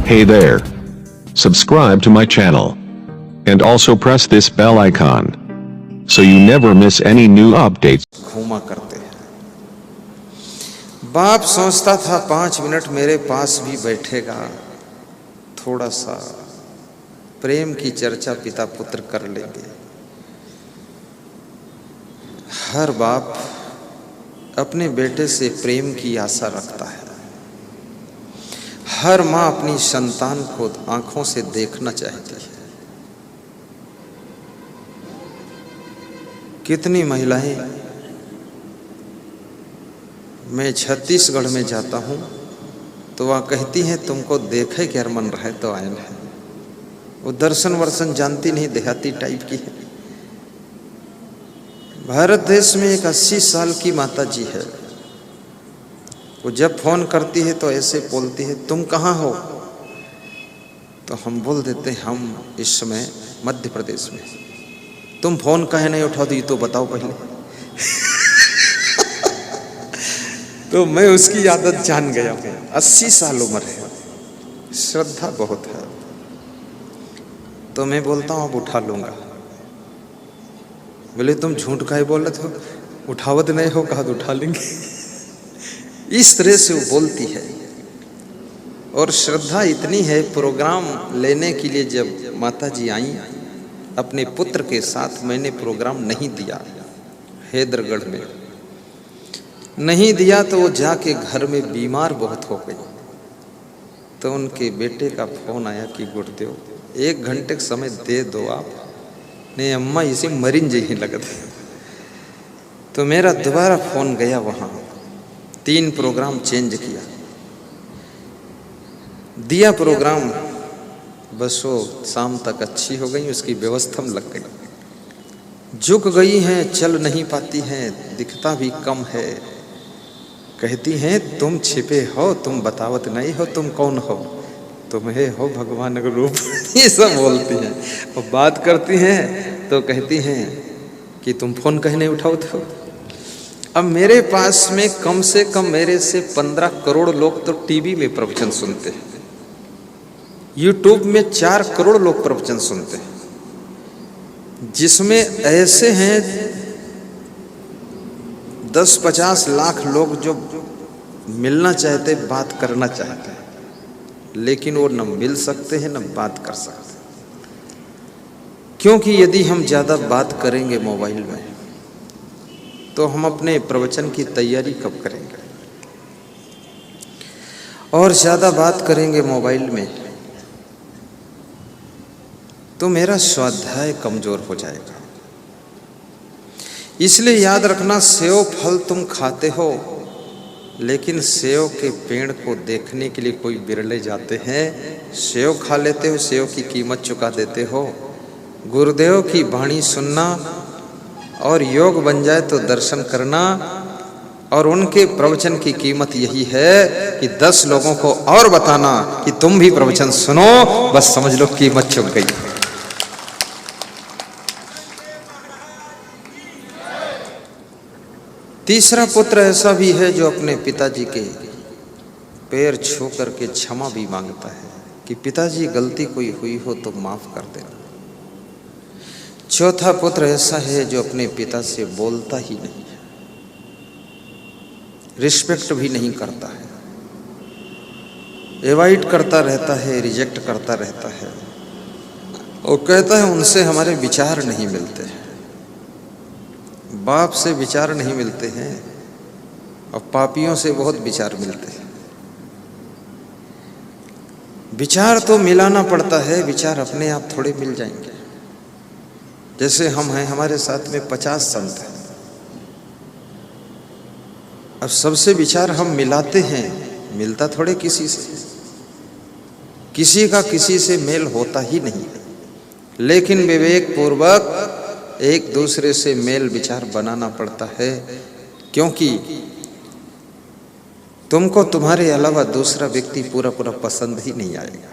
Hey there. Subscribe to my channel. And also press this bell icon. So you never miss any new updates. घूमा करते हैं। बाप सोचता था 5 minute मेरे पास भी बैठेगा, थोड़ा सा प्रेम की चर्चा पिता पुत्र कर लेंगे। हर बाप अपने बेटे से प्रेम की आशा रखता है। हर माँ अपनी संतान को आंखों से देखना चाहती है। कितनी महिलाएं, मैं छत्तीसगढ़ में जाता हूँ तो वह कहती हैं तुमको देखे क्या मन रहा है तो आयल है। वो दर्शन वर्शन जानती नहीं, देहाती टाइप की है। भारत देश में एक 80 साल की माता जी है। वो जब फोन करती है तो ऐसे बोलती है, तुम कहाँ हो? तो हम बोल देते हैं हम इस समय मध्य प्रदेश में। तुम फोन काहे नहीं उठा दी तो बताओ पहले। तो मैं उसकी आदत जान गया हूँ। 80 साल उम्र है, श्रद्धा बहुत है। तो मैं बोलता हूँ अब उठा लूंगा। बोले तुम झूठ काहे बोल रहे हो, उठावत नहीं हो, कहा तो उठा लेंगे। इस तरह से वो बोलती है। और श्रद्धा इतनी है, प्रोग्राम लेने के लिए जब माता जी आई अपने पुत्र के साथ, मैंने प्रोग्राम नहीं दिया, हैदरगढ़ में नहीं दिया, तो वो जाके घर में बीमार बहुत हो गई। तो उनके बेटे का फोन आया कि गुरुदेव 1 घंटे का समय दे दो आप, नहीं अम्मा इसे मरीन जी ही लगते। तो मेरा दोबारा फोन गया वहाँ, 3 प्रोग्राम चेंज किया, दिया प्रोग्राम। बस वो शाम तक अच्छी हो गई, उसकी व्यवस्था में लग गई। झुक गई हैं, चल नहीं पाती हैं, दिखता भी कम है। कहती हैं तुम छिपे हो, तुम बतावत नहीं हो, तुम कौन हो? तुम्हें हो भगवान का रूप। ये सब बोलती हैं। और बात करती हैं तो कहती हैं कि तुम फोन कहीं नहीं उठाओ थे। अब मेरे पास में कम से कम मेरे से 15 करोड़ लोग तो टीवी में प्रवचन सुनते हैं, यूट्यूब में 4 करोड़ लोग प्रवचन सुनते हैं, जिसमें ऐसे हैं 10-50 लाख लोग जो मिलना चाहते, बात करना चाहते हैं, लेकिन वो न मिल सकते हैं न बात कर सकते। क्योंकि यदि हम ज़्यादा बात करेंगे मोबाइल में तो हम अपने प्रवचन की तैयारी कब करेंगे? और ज़्यादा बात करेंगे मोबाइल में तो मेरा स्वाध्याय कमजोर हो जाएगा। इसलिए याद रखना, सेव फल तुम खाते हो, लेकिन सेव के पेड़ को देखने के लिए कोई बिरले जाते हैं। सेव खा लेते हो, सेव की कीमत चुका देते हो। गुरुदेव की वाणी सुनना और योग बन जाए तो दर्शन करना। और उनके प्रवचन की कीमत यही है कि 10 लोगों को और बताना कि तुम भी प्रवचन सुनो, बस समझ लो कीमत चुक गई। तीसरा पुत्र ऐसा भी है जो अपने पिताजी के पैर छू करके क्षमा भी मांगता है कि पिताजी गलती कोई हुई हो तो माफ कर देना। चौथा पुत्र ऐसा है जो अपने पिता से बोलता ही नहीं है, रिस्पेक्ट भी नहीं करता है, एवॉइड करता रहता है, रिजेक्ट करता रहता है। और कहता है उनसे हमारे विचार नहीं मिलते हैं। बाप से विचार नहीं मिलते हैं और पापियों से बहुत विचार मिलते हैं। विचार तो मिलाना पड़ता है, विचार अपने आप थोड़े मिल जाएंगे। जैसे हम हैं, हमारे साथ में 50 संत हैं। अब सबसे विचार हम मिलाते हैं, मिलता थोड़े किसी से, किसी का किसी से मेल होता ही नहीं। लेकिन विवेक पूर्वक एक दूसरे से मेल विचार बनाना पड़ता है, क्योंकि तुमको तुम्हारे अलावा दूसरा व्यक्ति पूरा पूरा पसंद ही नहीं आएगा।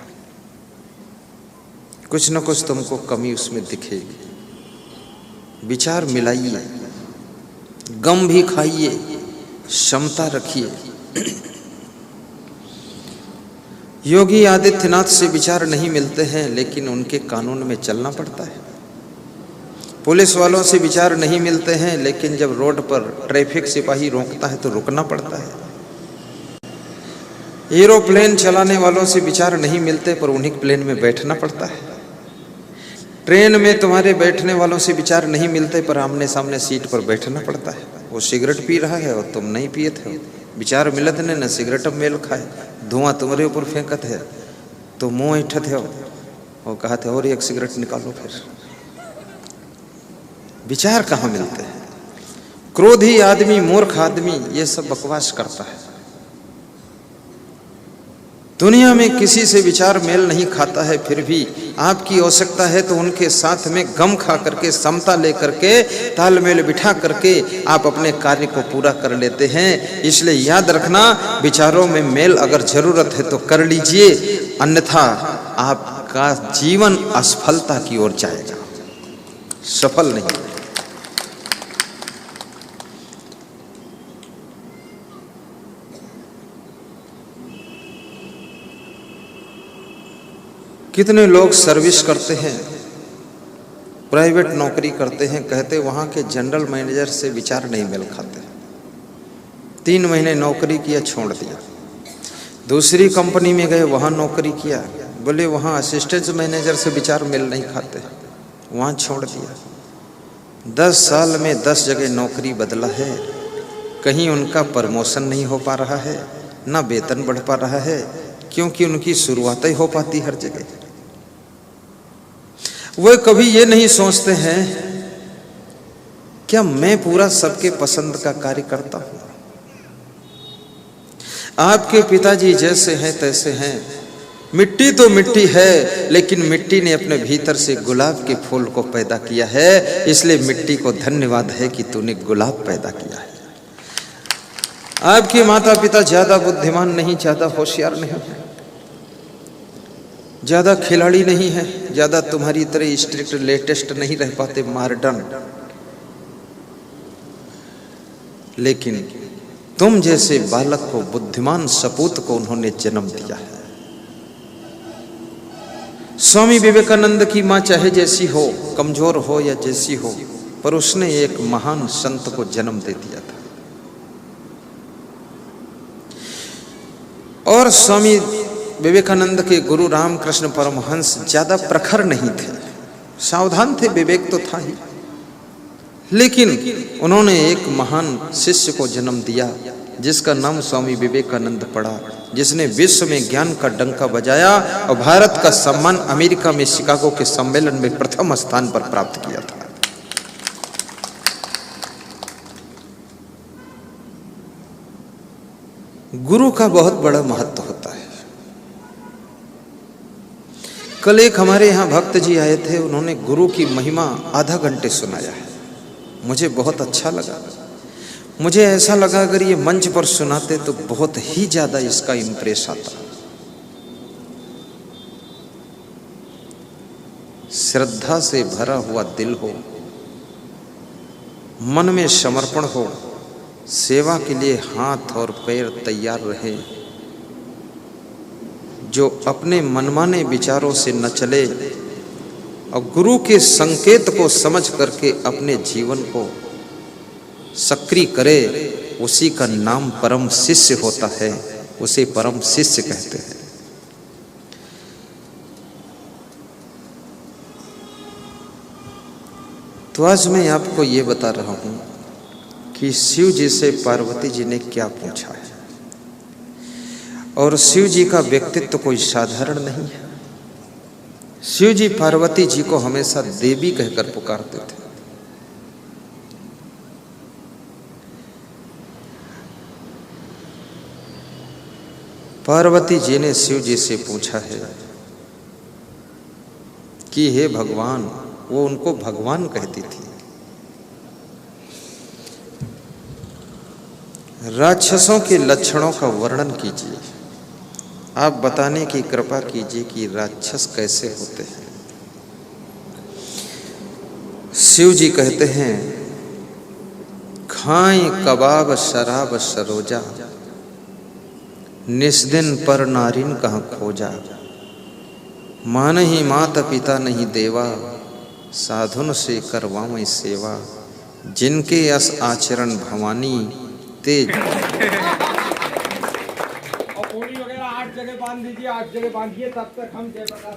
कुछ न कुछ तुमको कमी उसमें दिखेगी। विचार मिलाइए, गम भी खाइए, क्षमता रखिए। योगी आदित्यनाथ से विचार नहीं मिलते हैं, लेकिन उनके कानून में चलना पड़ता है। पुलिस वालों से विचार नहीं मिलते हैं, लेकिन जब रोड पर ट्रैफिक सिपाही रोकता है तो रुकना पड़ता है। एरोप्लेन चलाने वालों से विचार नहीं मिलते, पर उन्हीं प्लेन में बैठना पड़ता है। ट्रेन में तुम्हारे बैठने वालों से विचार नहीं मिलते, पर आमने सामने सीट पर बैठना पड़ता है। वो सिगरेट पी रहा है और तुम नहीं पिए थे, विचार मिलत ने न सिगरेट मेल खाए, धुआं तुम्हारे ऊपर फेंकत है तो मुंह ऐठत है और कहा थे और एक सिगरेट निकालो। फिर विचार कहाँ मिलते हैं? क्रोधी आदमी, मूर्ख आदमी ये सब बकवास करता है। दुनिया में किसी से विचार मेल नहीं खाता है, फिर भी आपकी आवश्यकता है तो उनके साथ में गम खा करके, समता लेकर के, तालमेल बिठा करके आप अपने कार्य को पूरा कर लेते हैं। इसलिए याद रखना, विचारों में मेल अगर जरूरत है तो कर लीजिए, अन्यथा आपका जीवन असफलता की ओर जाएगा, सफल नहीं। कितने लोग सर्विस करते हैं, प्राइवेट नौकरी करते हैं, कहते वहाँ के जनरल मैनेजर से विचार नहीं मेल खाते। 3 महीने नौकरी किया, छोड़ दिया। दूसरी कंपनी में गए, वहाँ नौकरी किया, बोले वहाँ असिस्टेंट मैनेजर से विचार मेल नहीं खाते, वहाँ छोड़ दिया। 10 साल में 10 जगह नौकरी बदला है, कहीं उनका प्रमोशन नहीं हो पा रहा है, ना वेतन बढ़ पा रहा है, क्योंकि उनकी शुरुआत ही हो पाती हर जगह। वो कभी ये नहीं सोचते हैं क्या मैं पूरा सबके पसंद का कार्य करता हूं। आपके पिताजी जैसे हैं तैसे हैं, मिट्टी तो मिट्टी है, लेकिन मिट्टी ने अपने भीतर से गुलाब के फूल को पैदा किया है, इसलिए मिट्टी को धन्यवाद है कि तूने गुलाब पैदा किया है। आपके माता पिता ज्यादा बुद्धिमान नहीं, ज्यादा होशियार नहीं है, ज्यादा खिलाड़ी नहीं है, ज्यादा तुम्हारी तरह स्ट्रिक्ट लेटेस्ट नहीं रह पाते, मॉडर्न, लेकिन तुम जैसे बालक को, बुद्धिमान सपूत को उन्होंने जन्म दिया है। स्वामी विवेकानंद की मां चाहे जैसी हो, कमजोर हो या जैसी हो, पर उसने एक महान संत को जन्म दे दिया था। और स्वामी विवेकानंद के गुरु रामकृष्ण परमहंस ज्यादा प्रखर नहीं थे, सावधान थे, विवेक तो था ही, लेकिन उन्होंने एक महान शिष्य को जन्म दिया जिसका नाम स्वामी विवेकानंद पड़ा, जिसने विश्व में ज्ञान का डंका बजाया और भारत का सम्मान अमेरिका में शिकागो के सम्मेलन में प्रथम स्थान पर प्राप्त किया था। गुरु का बहुत बड़ा महत्व होता है। कल एक हमारे यहाँ भक्त जी आए थे, उन्होंने गुरु की महिमा आधा घंटे सुनाया है, मुझे बहुत अच्छा लगा। मुझे ऐसा लगा अगर ये मंच पर सुनाते तो बहुत ही ज्यादा इसका इम्प्रेस आता। श्रद्धा से भरा हुआ दिल हो, मन में समर्पण हो, सेवा के लिए हाथ और पैर तैयार रहे, जो अपने मनमाने विचारों से न चले और गुरु के संकेत को समझ करके अपने जीवन को सक्रिय करे, उसी का नाम परम शिष्य होता है, उसे परम शिष्य कहते हैं। तो आज मैं आपको ये बता रहा हूं कि शिव जी से पार्वती जी ने क्या पूछा है, और शिव जी का व्यक्तित्व कोई साधारण नहीं है। शिव जी पार्वती जी को हमेशा देवी कहकर पुकारते थे। पार्वती जी ने शिव जी से पूछा है कि हे भगवान, वो उनको भगवान कहती थी। राक्षसों के लक्षणों का वर्णन कीजिए, आप बताने की कृपा कीजिए कि राक्षस कैसे होते हैं। शिव जी कहते हैं, खाएं कबाब शराब सरोजा, निस्दिन पर नारिन कहाँ खोजा, मानहि मात पिता नहीं देवा, साधुन से करवावै सेवा, जिनके यस आचरण भवानी तेज। और पूरी वगैरह 8 जगह बांध दीजिए, 8 जगह बांधिए, तब तक हम जयप्रकाश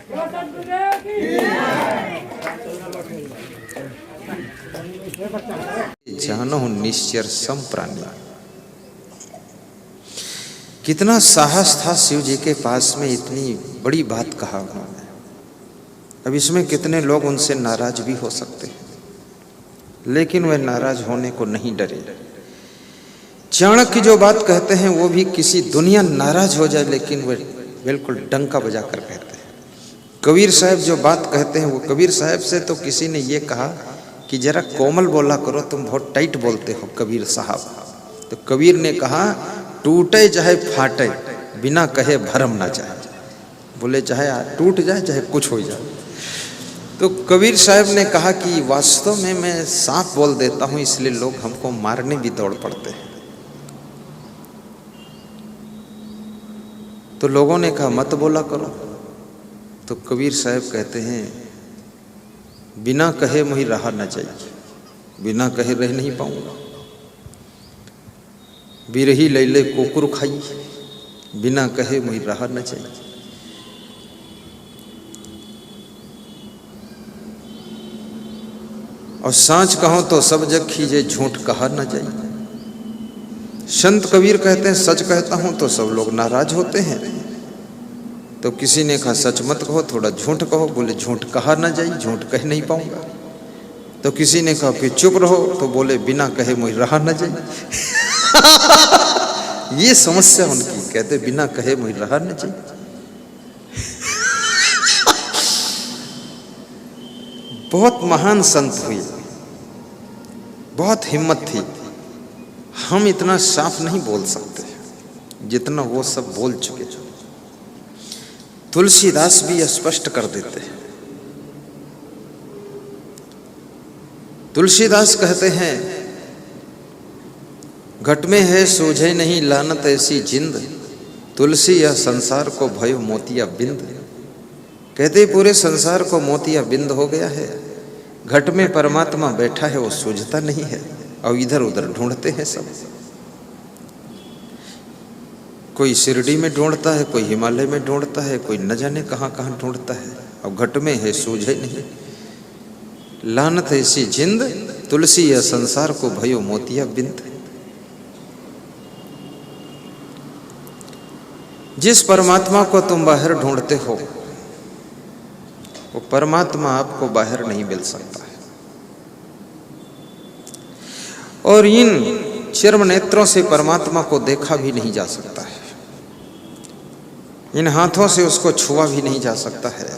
जानो निश्चर सम प्राणी। कितना साहस था शिव जी के पास में, इतनी बड़ी बात कहा उन्होंने। अब इसमें कितने लोग उनसे नाराज भी हो सकते हैं, लेकिन वे नाराज होने को नहीं डरे। चाणक्य जो बात कहते हैं वो भी किसी दुनिया नाराज हो जाए लेकिन वे बिल्कुल डंका बजा कर कहते हैं। कबीर साहब जो बात कहते हैं, वो कबीर साहब से तो किसी ने ये कहा कि जरा कोमल बोला करो, तुम बहुत टाइट बोलते हो कबीर साहब। तो कबीर ने कहा, टूटे चाहे फाटे बिना कहे भरम ना जाए। बोले चाहे टूट जाए चाहे कुछ हो जाए। तो कबीर साहब ने कहा कि वास्तव में मैं साफ बोल देता हूं, इसलिए लोग हमको मारने भी दौड़ पड़ते हैं। तो लोगों ने कहा मत बोला करो। तो कबीर साहब कहते हैं, बिना कहे मुझे रहा न चाहिए, बिना कहे रह नहीं पाऊंगा। बिरही लैले कोकुर खाई, बिना कहे मुझे रहा न चाहिए। और सांच कहो तो सब जग खीजे, झूठ कहा न जाए। संत कबीर कहते हैं, सच कहता हूं तो सब लोग नाराज होते हैं। तो किसी ने कहा सच मत कहो, थोड़ा झूठ कहो। बोले झूठ कहा ना जाए, झूठ कह नहीं पाऊंगा। तो किसी ने कहा फिर चुप रहो। तो बोले बिना कहे मुझे रहा ना जाए। ये समस्या उनकी, कहते बिना कहे मुझे रहा ना जाए। बहुत महान संत हुए, बहुत हिम्मत थी। हम इतना साफ नहीं बोल सकते जितना वो सब बोल चुके। तुलसीदास भी स्पष्ट कर देते हैं। तुलसीदास कहते हैं, घट में है सूझे नहीं लानत ऐसी जिंद, तुलसी यह संसार को भयो मोतिया बिंद। कहते पूरे संसार को मोतिया बिंद हो गया है। घट में परमात्मा बैठा है, वो सूझता नहीं है और इधर उधर ढूंढते हैं सब। कोई शिरडी में ढूंढता है, कोई हिमालय में ढूंढता है, कोई न जाने कहाँ कहाँ ढूंढता है। अब घट में है सूझे नहीं, लानत ऐसी जिंद, तुलसी यह संसार को भयो मोतिया बिंद। जिस परमात्मा को तुम बाहर ढूंढते हो, वो परमात्मा आपको बाहर नहीं मिल सकता है। और इन चर्म नेत्रों से परमात्मा को देखा भी नहीं जा सकता है। इन हाथों से उसको छुआ भी नहीं जा सकता है।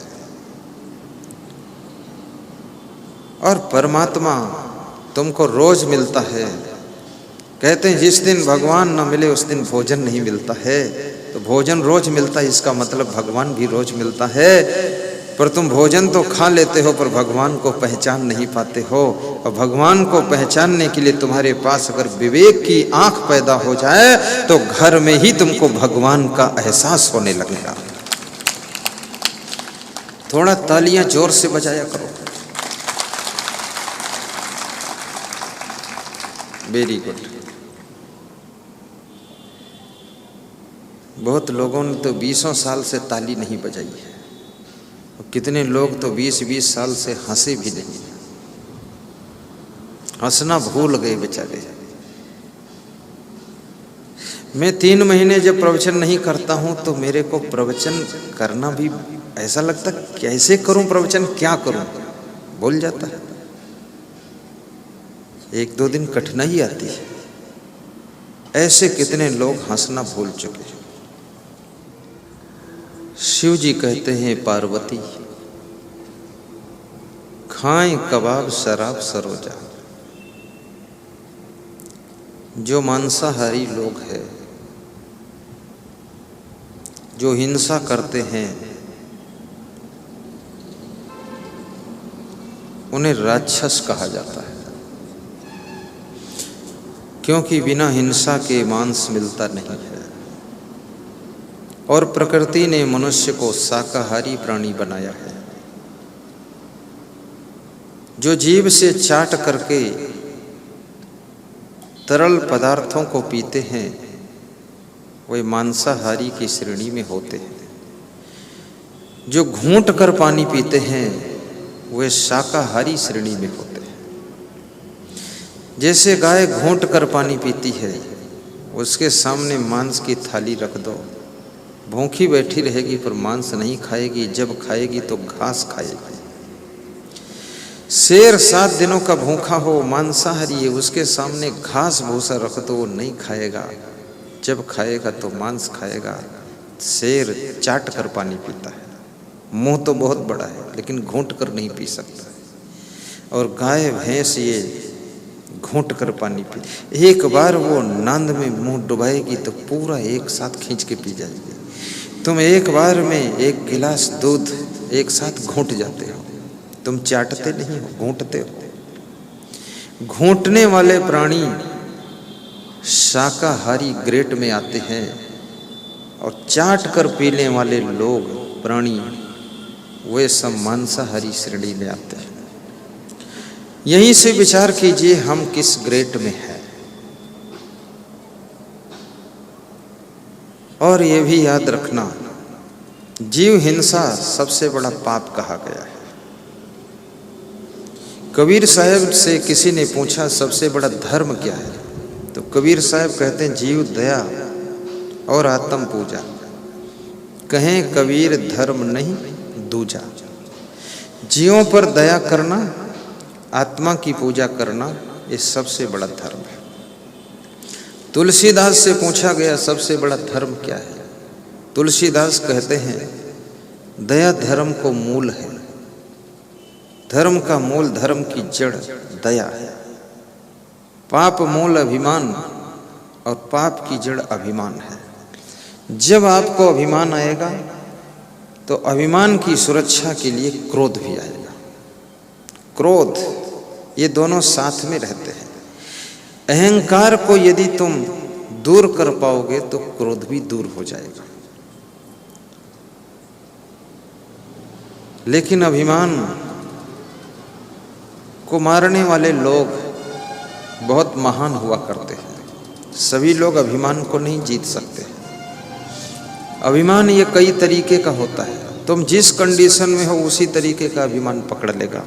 और परमात्मा तुमको रोज मिलता है। कहते हैं जिस दिन भगवान न मिले उस दिन भोजन नहीं मिलता है। तो भोजन रोज मिलता है, इसका मतलब भगवान भी रोज मिलता है। पर तुम भोजन तो खा लेते हो, पर भगवान को पहचान नहीं पाते हो। और भगवान को पहचानने के लिए तुम्हारे पास अगर विवेक की आंख पैदा हो जाए तो घर में ही तुमको भगवान का एहसास होने लगेगा। थोड़ा तालियां जोर से बजाया करो। Very good. बहुत लोगों ने तो 20 साल से ताली नहीं बजाई है। कितने लोग तो 20-20 साल से हंसे भी नहीं, हंसना भूल गए बेचारे। मैं 3 महीने जब प्रवचन नहीं करता हूं तो मेरे को प्रवचन करना भी ऐसा लगता, कैसे करूं प्रवचन, क्या करूं, भूल जाता है। 1-2 दिन कठिनाई आती है। ऐसे कितने लोग हंसना भूल चुके। शिव जी कहते हैं, पार्वती खाएं कबाब शराब सरोजा। जो मांसाहारी लोग हैं, जो हिंसा करते हैं, उन्हें राक्षस कहा जाता है, क्योंकि बिना हिंसा के मांस मिलता नहीं है। और प्रकृति ने मनुष्य को शाकाहारी प्राणी बनाया है। जो जीभ से चाट करके तरल पदार्थों को पीते हैं वे मांसाहारी की श्रेणी में होते हैं। जो घूंट कर पानी पीते हैं वे शाकाहारी श्रेणी में होते हैं। जैसे गाय घूंट कर पानी पीती है, उसके सामने मांस की थाली रख दो, भूखी बैठी रहेगी पर मांस नहीं खाएगी, जब खाएगी तो घास खाएगी। शेर 7 दिनों का भूखा हो, मांसाहारी है, उसके सामने घास भूसा रख दो, वो नहीं खाएगा, जब खाएगा तो मांस खाएगा। शेर चाट कर पानी पीता है, मुंह तो बहुत बड़ा है लेकिन घूंट कर नहीं पी सकता। और गाय भैंस ये घूंट कर पानी पी, एक बार वो नांद में मुंह डुबाएगी तो पूरा एक साथ खींच के पी जाएगी। तुम एक बार में एक गिलास दूध एक साथ घूंट जाते हो, तुम चाटते नहीं हो, घूंटते हो। घूंटने वाले प्राणी शाकाहारी ग्रेड में आते हैं और चाट कर पीने वाले लोग प्राणी वे सब मांसाहारी श्रेणी में आते हैं। यहीं से विचार कीजिए हम किस ग्रेड में हैं। और ये भी याद रखना, जीव हिंसा सबसे बड़ा पाप कहा गया है। कबीर साहब से किसी ने पूछा सबसे बड़ा धर्म क्या है, तो कबीर साहब कहते हैं जीव दया और आत्म पूजा। कहें कबीर धर्म नहीं दूजा। जीवों पर दया करना, आत्मा की पूजा करना, ये सबसे बड़ा धर्म है। तुलसीदास से पूछा गया सबसे बड़ा धर्म क्या है, तुलसीदास कहते हैं दया धर्म को मूल है। धर्म का मूल, धर्म की जड़ दया है। पाप मूल अभिमान और पाप की जड़ अभिमान है। जब आपको अभिमान आएगा तो अभिमान की सुरक्षा के लिए क्रोध भी आएगा। क्रोध, ये दोनों साथ में रहते हैं। अहंकार को यदि तुम दूर कर पाओगे तो क्रोध भी दूर हो जाएगा। लेकिन अभिमान को मारने वाले लोग बहुत महान हुआ करते हैं। सभी लोग अभिमान को नहीं जीत सकते। अभिमान ये कई तरीके का होता है। तुम जिस कंडीशन में हो उसी तरीके का अभिमान पकड़ लेगा।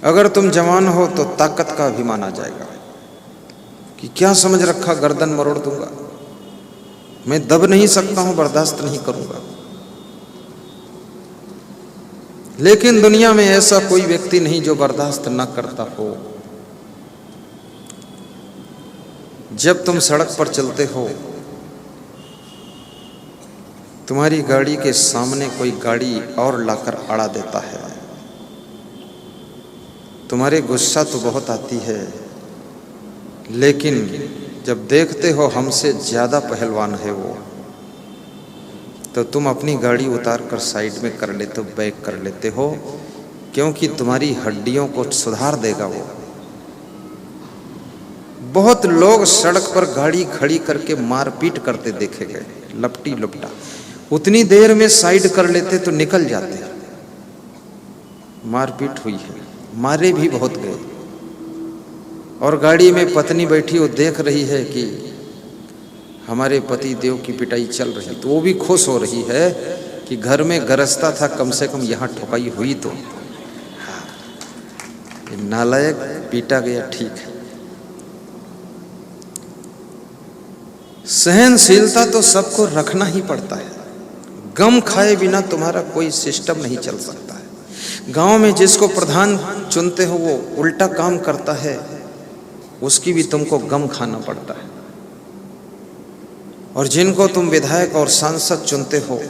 अगर तुम जवान हो तो ताकत का अभिमान आ जाएगा कि क्या समझ रखा, गर्दन मरोड़ दूंगा, मैं दब नहीं सकता हूं, बर्दाश्त नहीं करूंगा। लेकिन दुनिया में ऐसा कोई व्यक्ति नहीं जो बर्दाश्त ना करता हो। जब तुम सड़क पर चलते हो, तुम्हारी गाड़ी के सामने कोई गाड़ी और लाकर अड़ा देता है, तुम्हारे गुस्सा तो बहुत आती है, लेकिन जब देखते हो हमसे ज्यादा पहलवान है वो, तो तुम अपनी गाड़ी उतार कर साइड में कर लेते हो, बैक कर लेते हो, क्योंकि तुम्हारी हड्डियों को सुधार देगा वो। बहुत लोग सड़क पर गाड़ी खड़ी करके मारपीट करते देखे गए, लपटी लपटा, उतनी देर में साइड कर लेते तो निकल जाते। मारपीट हुई है, मारे भी बहुत गए। और गाड़ी में पत्नी बैठी, वो देख रही है कि हमारे पति देव की पिटाई चल रही, तो वो भी खुश हो रही है कि घर में गरजता था, कम से कम यहाँ ठोकाई हुई तो। नालायक पीटा गया, ठीक है। सहनशीलता तो सबको रखना ही पड़ता है। गम खाए बिना तुम्हारा कोई सिस्टम नहीं चल सकता है। गांव में जिसको प्रधान चुनते हो वो उल्टा काम करता है, उसकी भी तुमको गम खाना पड़ता है। और जिनको तुम विधायक और सांसद चुनते हो,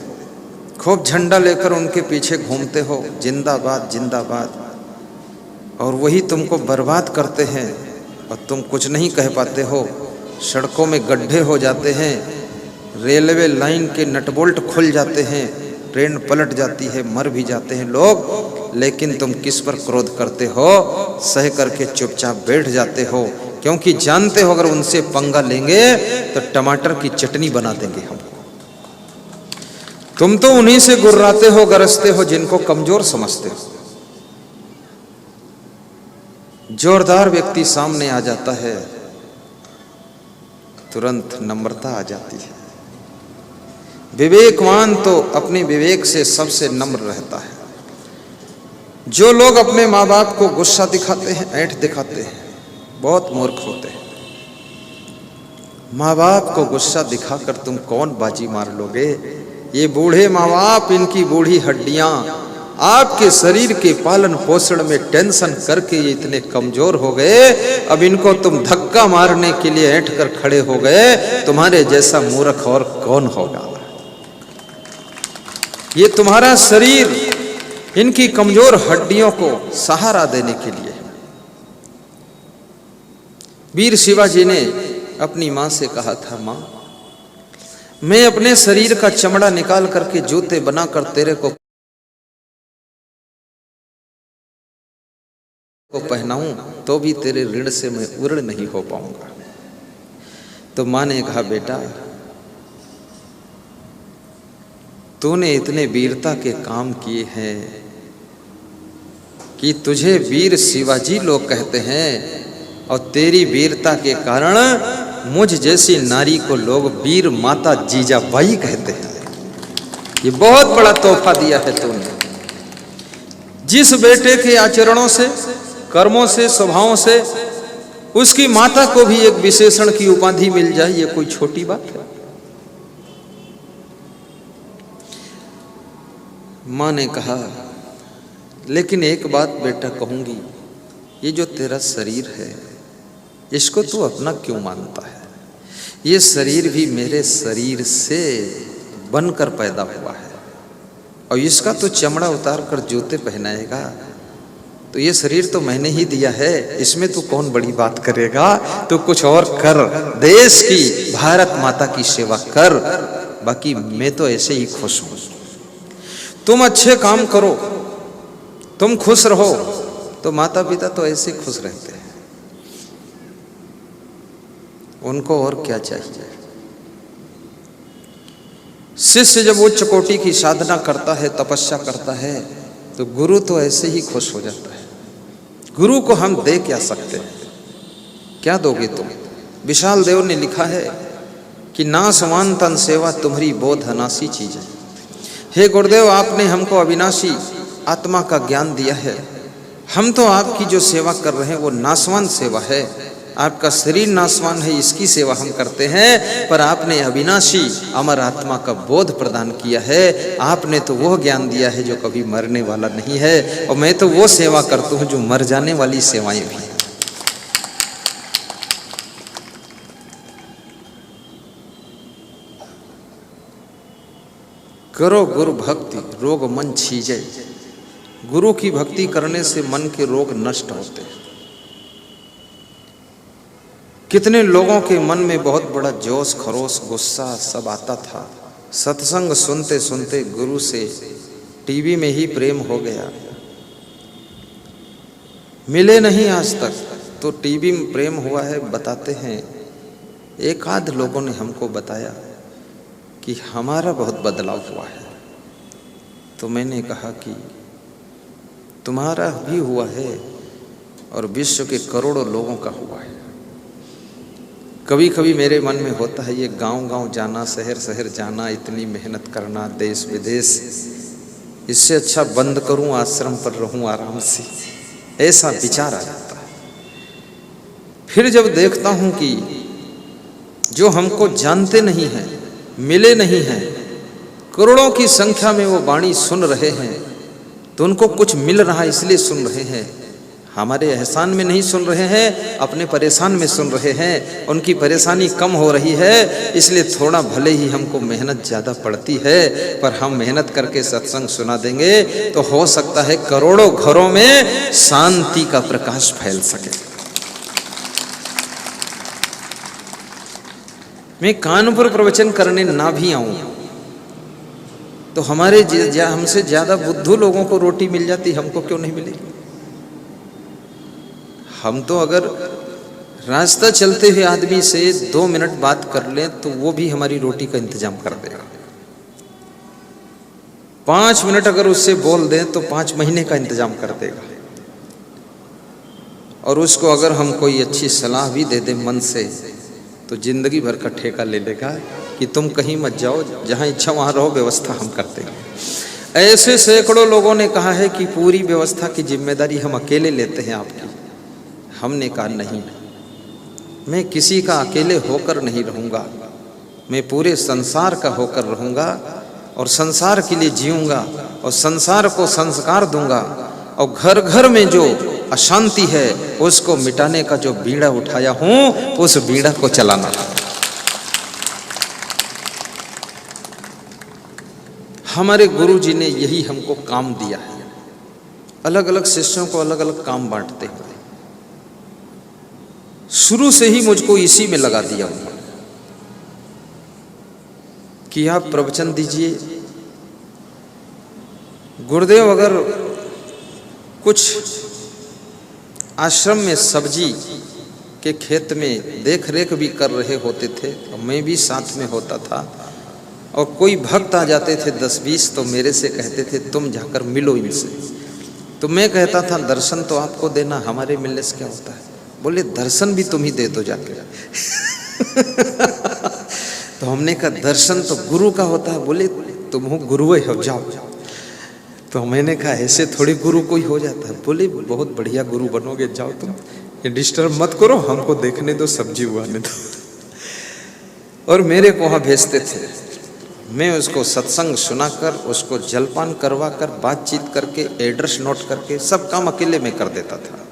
खूब झंडा लेकर उनके पीछे घूमते हो, जिंदाबाद जिंदाबाद, और वही तुमको बर्बाद करते हैं और तुम कुछ नहीं कह पाते हो। सड़कों में गड्ढे हो जाते हैं, रेलवे लाइन के नट बोल्ट खुल जाते हैं, ट्रेन पलट जाती है, मर भी जाते हैं लोग, लेकिन तुम किस पर क्रोध करते हो? सह करके चुपचाप बैठ जाते हो, क्योंकि जानते हो अगर उनसे पंगा लेंगे तो टमाटर की चटनी बना देंगे हमको। तुम तो उन्हीं से गुर्राते हो, गरजते हो जिनको कमजोर समझते हो। जोरदार व्यक्ति सामने आ जाता है, तुरंत नम्रता आ जाती है। विवेकवान तो अपने विवेक से सबसे नम्र रहता है। जो लोग अपने माँ बाप को गुस्सा दिखाते हैं, ऐंठ दिखाते हैं, बहुत मूर्ख होते हैं। माँ बाप को गुस्सा दिखाकर तुम कौन बाजी मार लोगे? ये बूढ़े माँ बाप, इनकी बूढ़ी हड्डियां आपके शरीर के पालन पोषण में टेंशन करके ये इतने कमजोर हो गए। अब इनको तुम धक्का मारने के लिए ऐंठ कर खड़े हो गए। तुम्हारे जैसा मूर्ख और कौन होगा? ये तुम्हारा शरीर इनकी कमजोर हड्डियों को सहारा देने के लिए। वीर शिवाजी ने अपनी मां से कहा था, मां, मैं अपने शरीर का चमड़ा निकाल करके जूते बनाकर तेरे को पहनाऊं तो भी तेरे ऋण से मैं उऋण नहीं हो पाऊंगा। तो मां ने कहा, बेटा, तूने इतने वीरता के काम किए हैं कि तुझे वीर शिवाजी लोग कहते हैं, और तेरी वीरता के कारण मुझ जैसी नारी को लोग वीर माता जीजाबाई कहते हैं। ये बहुत बड़ा तोहफा दिया है तूने। जिस बेटे के आचरणों से, कर्मों से, स्वभावों से उसकी माता को भी एक विशेषण की उपाधि मिल जाए, ये कोई छोटी बात है? मां ने कहा, लेकिन एक बात बेटा कहूंगी, ये जो तेरा शरीर है इसको तू अपना क्यों मानता है? ये शरीर भी मेरे शरीर से बनकर पैदा हुआ है, और इसका तो चमड़ा उतार कर जूते पहनाएगा, तो ये शरीर तो मैंने ही दिया है, इसमें तू कौन बड़ी बात करेगा? तू कुछ और कर, देश की, भारत माता की सेवा कर, बाकी मैं तो ऐसे ही खुश हूं। तुम अच्छे काम करो, तुम खुश रहो, तो माता पिता तो ऐसे खुश रहते हैं, उनको और क्या चाहिए? शिष्य जब उच्च कोटि की साधना करता है, तपस्या करता है, तो गुरु तो ऐसे ही खुश हो जाता है। गुरु को हम दे क्या सकते हैं? क्या दोगे तुम? विशाल देव ने लिखा है कि नासवान तन सेवा तुम्हारी बोध अनासी चीज है। हे गुरुदेव, आपने हमको अविनाशी आत्मा का ज्ञान दिया है, हम तो आपकी जो सेवा कर रहे हैं वो नासवान सेवा है। आपका शरीर नासवान है, इसकी सेवा हम करते हैं, पर आपने अविनाशी अमर आत्मा का बोध प्रदान किया है। आपने तो वो ज्ञान दिया है जो कभी मरने वाला नहीं है, और मैं तो वो सेवा करता हूँ जो मर जाने वाली सेवाएं भी हैं। करो गुरु भक्ति रोग मन छीजे। गुरु की भक्ति करने से मन के रोग नष्ट होते हैं। कितने लोगों के मन में बहुत बड़ा जोश, खरोश, गुस्सा सब आता था, सत्संग सुनते सुनते गुरु से टीवी में ही प्रेम हो गया, मिले नहीं आज तक, तो टीवी में प्रेम हुआ है बताते हैं। एक आध लोगों ने हमको बताया कि हमारा बहुत बदलाव हुआ है। तो मैंने कहा कि तुम्हारा भी हुआ है और विश्व के करोड़ों लोगों का हुआ है। कभी कभी मेरे मन में होता है ये गांव-गांव जाना, शहर शहर जाना, इतनी मेहनत करना, देश विदेश, इससे अच्छा बंद करूं, आश्रम पर रहूं आराम से, ऐसा विचार आ जाता है। फिर जब देखता हूं कि जो हमको जानते नहीं हैं, मिले नहीं हैं, करोड़ों की संख्या में वो वाणी सुन रहे हैं, तो उनको कुछ मिल रहा है इसलिए सुन रहे हैं, हमारे एहसान में नहीं सुन रहे हैं, अपने परेशान में सुन रहे हैं। उनकी परेशानी कम हो रही है, इसलिए थोड़ा भले ही हमको मेहनत ज़्यादा पड़ती है, पर हम मेहनत करके सत्संग सुना देंगे तो हो सकता है करोड़ों घरों में शांति का प्रकाश फैल सके। मैं कानपुर प्रवचन करने ना भी आऊं तो हमारे हमसे ज्यादा बुद्धू लोगों को रोटी मिल जाती, हमको क्यों नहीं मिलेगी? हम तो अगर रास्ता चलते हुए आदमी से 2 मिनट बात कर लें तो वो भी हमारी रोटी का इंतजाम कर देगा। 5 मिनट अगर उससे बोल दें तो 5 महीने का इंतजाम कर देगा। और उसको अगर हम कोई अच्छी सलाह भी दे दें मन से तो जिंदगी भर का ठेका ले लेगा कि तुम कहीं मत जाओ, जहाँ इच्छा वहाँ रहो, व्यवस्था हम कर देंगे। ऐसे सैकड़ों लोगों ने कहा है कि पूरी व्यवस्था की जिम्मेदारी हम अकेले लेते हैं आपकी। हमने कहा नहीं, मैं किसी का अकेले होकर नहीं रहूँगा, मैं पूरे संसार का होकर रहूँगा और संसार के लिए जीऊँगा और संसार को संस्कार दूंगा और घर घर में जो अशांति है उसको मिटाने का जो बीड़ा उठाया हूँ उस बीड़ा को चलाना। हमारे गुरु जी ने यही हमको काम दिया है। अलग अलग शिष्यों को अलग अलग काम बांटते हुए शुरू से ही मुझको इसी में लगा दिया उन्होंने कि आप प्रवचन दीजिए। गुरुदेव अगर कुछ आश्रम में सब्जी के खेत में देख रेख भी कर रहे होते थे और मैं भी साथ में होता था और कोई भक्त आ जाते थे 10-20 तो मेरे से कहते थे तुम जाकर मिलो इनसे। तो मैं कहता था दर्शन तो आपको देना, हमारे मिलने से क्या होता है। बोले दर्शन भी तुम ही दे दो जाके। तो हमने कहा दर्शन तो गुरु का होता है। बोले तुम हो गुरु हो, जाओ। तो मैंने कहा ऐसे थोड़ी गुरु कोई हो जाता है। बोले बहुत बढ़िया गुरु बनोगे, जाओ तुम, ये डिस्टर्ब मत करो, हमको देखने दो, सब्जी उगाने दो। और मेरे को वहाँ भेजते थे, मैं उसको सत्संग सुनाकर, उसको जलपान करवा कर, बातचीत करके, एड्रेस नोट करके सब काम अकेले में कर देता था।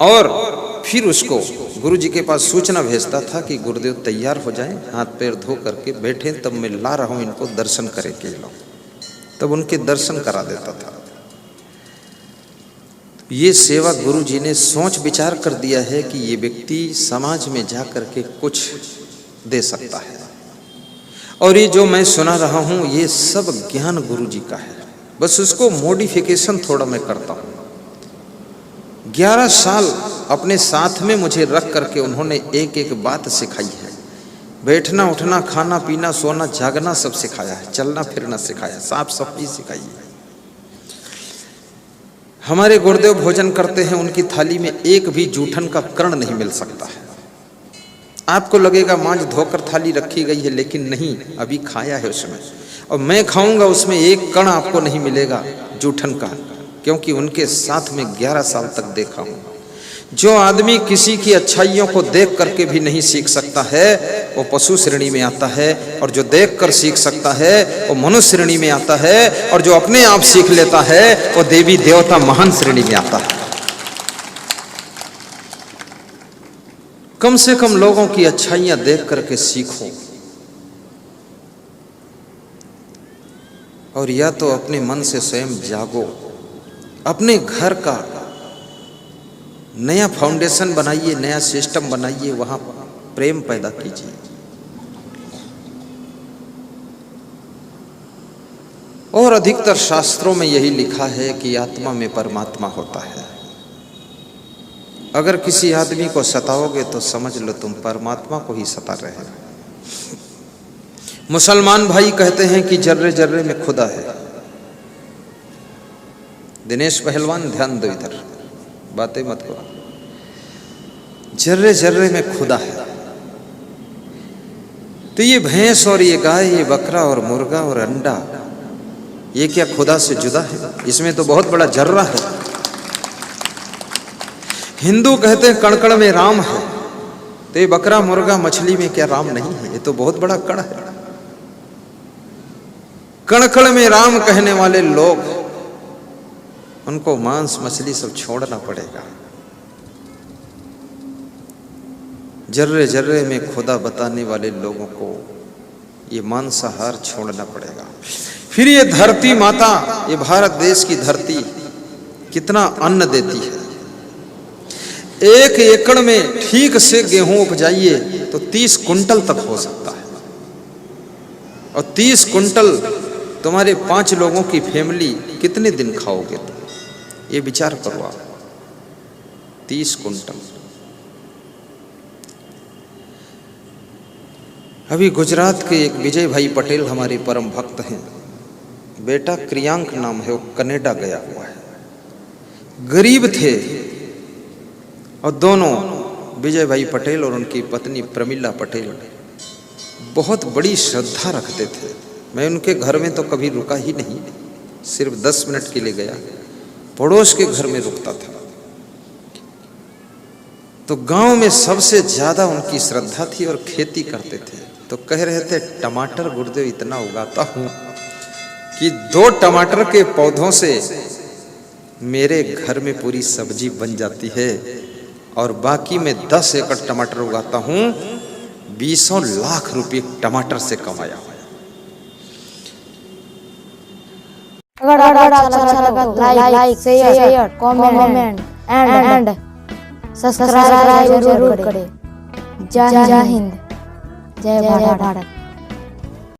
और फिर उसको गुरु जी के पास सूचना भेजता था कि गुरुदेव तैयार हो जाएं, हाथ पैर धो करके बैठे, तब मैं ला रहा हूँ इनको, दर्शन करेंगे ये लोग। तब उनके दर्शन करा देता था। ये सेवा गुरु जी ने सोच विचार कर दिया है कि ये व्यक्ति समाज में जा करके कुछ दे सकता है। और ये जो मैं सुना रहा हूँ ये सब ज्ञान गुरु जी का है, बस उसको मॉडिफिकेशन थोड़ा मैं करता हूँ। 11 साल अपने साथ में मुझे रख करके उन्होंने एक एक बात सिखाई है। बैठना उठना, खाना पीना, सोना जागना सब सिखाया है, चलना फिरना सिखाया, साफ सफाई सिखाई है। हमारे गुरुदेव भोजन करते हैं, उनकी थाली में एक भी जूठन का कण नहीं मिल सकता है। आपको लगेगा मांझ धोकर थाली रखी गई है, लेकिन नहीं, अभी खाया है उसमें। और मैं खाऊंगा उसमें एक कण आपको नहीं मिलेगा जूठन का, क्योंकि उनके साथ में 11 साल तक देखा हूं। जो आदमी किसी की अच्छाइयों को देख करके भी नहीं सीख सकता है वो पशु श्रेणी में आता है, और जो देख कर सीख सकता है वो मनुष्य श्रेणी में आता है, और जो अपने आप सीख लेता है वो देवी देवता महान श्रेणी में आता है। कम से कम लोगों की अच्छाइयां देख करके सीखो, और या तो अपने मन से स्वयं जागो, अपने घर का नया फाउंडेशन बनाइए, नया सिस्टम बनाइए, वहां प्रेम पैदा कीजिए। और अधिकतर शास्त्रों में यही लिखा है कि आत्मा में परमात्मा होता है। अगर किसी आदमी को सताओगे तो समझ लो तुम परमात्मा को ही सता रहे हो। मुसलमान भाई कहते हैं कि जर्रे जर्रे में खुदा है। दिनेश पहलवान ध्यान दो, इधर बातें मत करो। जर्रे जर्रे में खुदा है। तो ये भैंस और ये गाय, ये बकरा और मुर्गा और अंडा, ये क्या खुदा से जुदा है? इसमें तो बहुत बड़ा जर्रा है। हिंदू कहते हैं कण कण में राम है, तो ये बकरा मुर्गा मछली में क्या राम नहीं है? ये तो बहुत बड़ा कण है। कण कण में राम कहने वाले लोग, उनको मांस मछली सब छोड़ना पड़ेगा। जर्रे जर्रे में खुदा बताने वाले लोगों को ये मांसाहार छोड़ना पड़ेगा। फिर ये धरती माता, ये भारत देश की धरती कितना अन्न देती है। 1 एकड़ में ठीक से गेहूं उपजाइए तो 30 कुंटल तक हो सकता है, और 30 कुंटल तुम्हारे 5 लोगों की फैमिली कितने दिन खाओगे तुम? ये विचार करो आप। 30 कुंटल। अभी गुजरात के एक विजय भाई पटेल हमारे परम भक्त हैं, बेटा क्रियांक नाम है, वो कनाडा गया हुआ है। गरीब थे और दोनों विजय भाई पटेल और उनकी पत्नी प्रमिला पटेल बहुत बड़ी श्रद्धा रखते थे। मैं उनके घर में तो कभी रुका ही नहीं, सिर्फ 10 मिनट के लिए गया, पड़ोस के घर में रुकता था। तो गांव में सबसे ज्यादा उनकी श्रद्धा थी और खेती करते थे। तो कह रहे थे टमाटर गुरुदेव इतना उगाता हूं कि 2 टमाटर के पौधों से मेरे घर में पूरी सब्जी बन जाती है, और बाकी मैं 10 एकड़ टमाटर उगाता हूं, 20 लाख रुपए टमाटर से कमाया। अगर अच्छा लगा तो like share comment and subscribe जरूर करें। जय हिंद, जय भारत।